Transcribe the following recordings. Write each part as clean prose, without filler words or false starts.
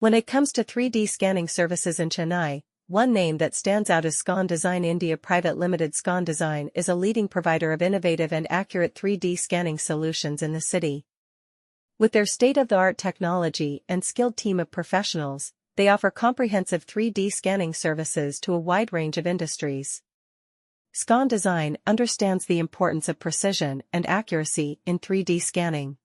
When it comes to 3D scanning services in Chennai, one name that stands out is Scon Design India Private Limited. Scon Design is a leading provider of innovative and accurate 3D scanning solutions in the city. With their state-of-the-art technology and skilled team of professionals, they offer comprehensive 3D scanning services to a wide range of industries. Scon Design understands the importance of precision and accuracy in 3D scanning.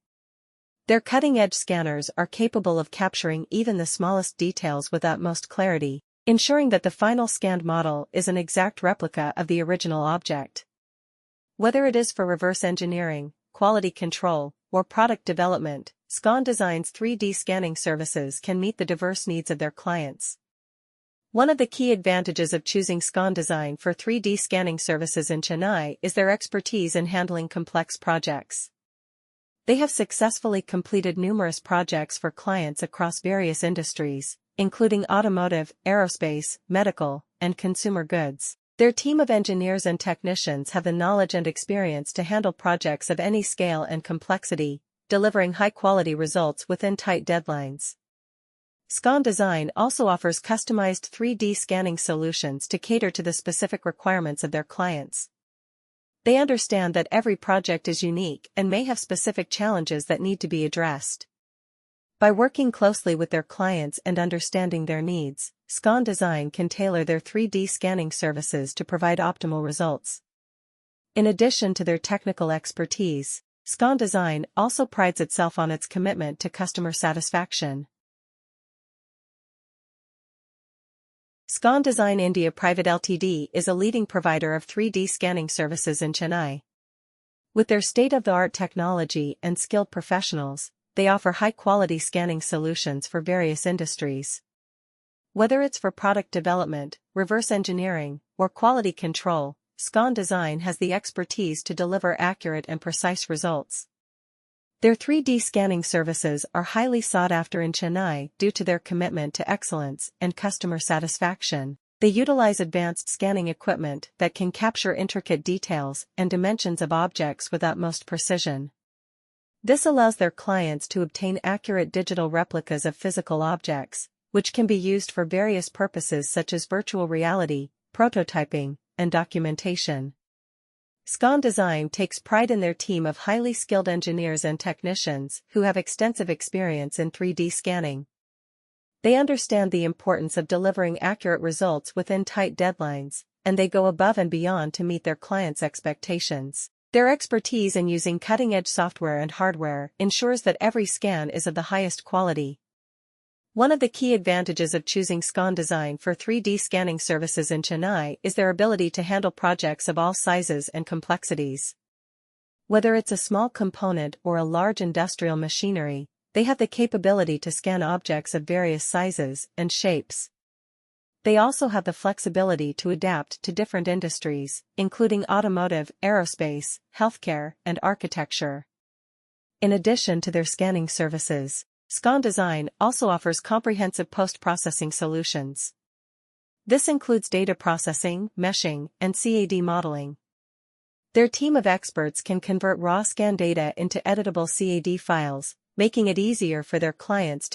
Their cutting-edge scanners are capable of capturing even the smallest details with utmost clarity, ensuring that the final scanned model is an exact replica of the original object. Whether it is for reverse engineering, quality control, or product development, Scon Design's 3D scanning services can meet the diverse needs of their clients. One of the key advantages of choosing Scon Design for 3D scanning services in Chennai is their expertise in handling complex projects. They have successfully completed numerous projects for clients across various industries, including automotive, aerospace, medical, and consumer goods. Their team of engineers and technicians have the knowledge and experience to handle projects of any scale and complexity, delivering high-quality results within tight deadlines. Scon Design also offers customized 3D scanning solutions to cater to the specific requirements of their clients. They understand that every project is unique and may have specific challenges that need to be addressed. By working closely with their clients and understanding their needs, Scon Design can tailor their 3D scanning services to provide optimal results. In addition to their technical expertise, Scon Design also prides itself on its commitment to customer satisfaction. Scon Design India Private Ltd is a leading provider of 3D scanning services in Chennai. With their state-of-the-art technology and skilled professionals, they offer high-quality scanning solutions for various industries. Whether it's for product development, reverse engineering, or quality control, Scon Design has the expertise to deliver accurate and precise results. Their 3D scanning services are highly sought after in Chennai due to their commitment to excellence and customer satisfaction. They utilize advanced scanning equipment that can capture intricate details and dimensions of objects with utmost precision. This allows their clients to obtain accurate digital replicas of physical objects, which can be used for various purposes such as virtual reality, prototyping, and documentation. Scon Design takes pride in their team of highly skilled engineers and technicians who have extensive experience in 3D scanning. They understand the importance of delivering accurate results within tight deadlines, and they go above and beyond to meet their clients' expectations. Their expertise in using cutting-edge software and hardware ensures that every scan is of the highest quality. One of the key advantages of choosing Scon Design for 3D scanning services in Chennai is their ability to handle projects of all sizes and complexities. Whether it's a small component or a large industrial machinery, they have the capability to scan objects of various sizes and shapes. They also have the flexibility to adapt to different industries, including automotive, aerospace, healthcare, and architecture. In addition to their scanning services, Scon Design also offers comprehensive post-processing solutions. This includes data processing, meshing, and CAD modeling. Their team of experts can convert raw scan data into editable CAD files, making it easier for their clients to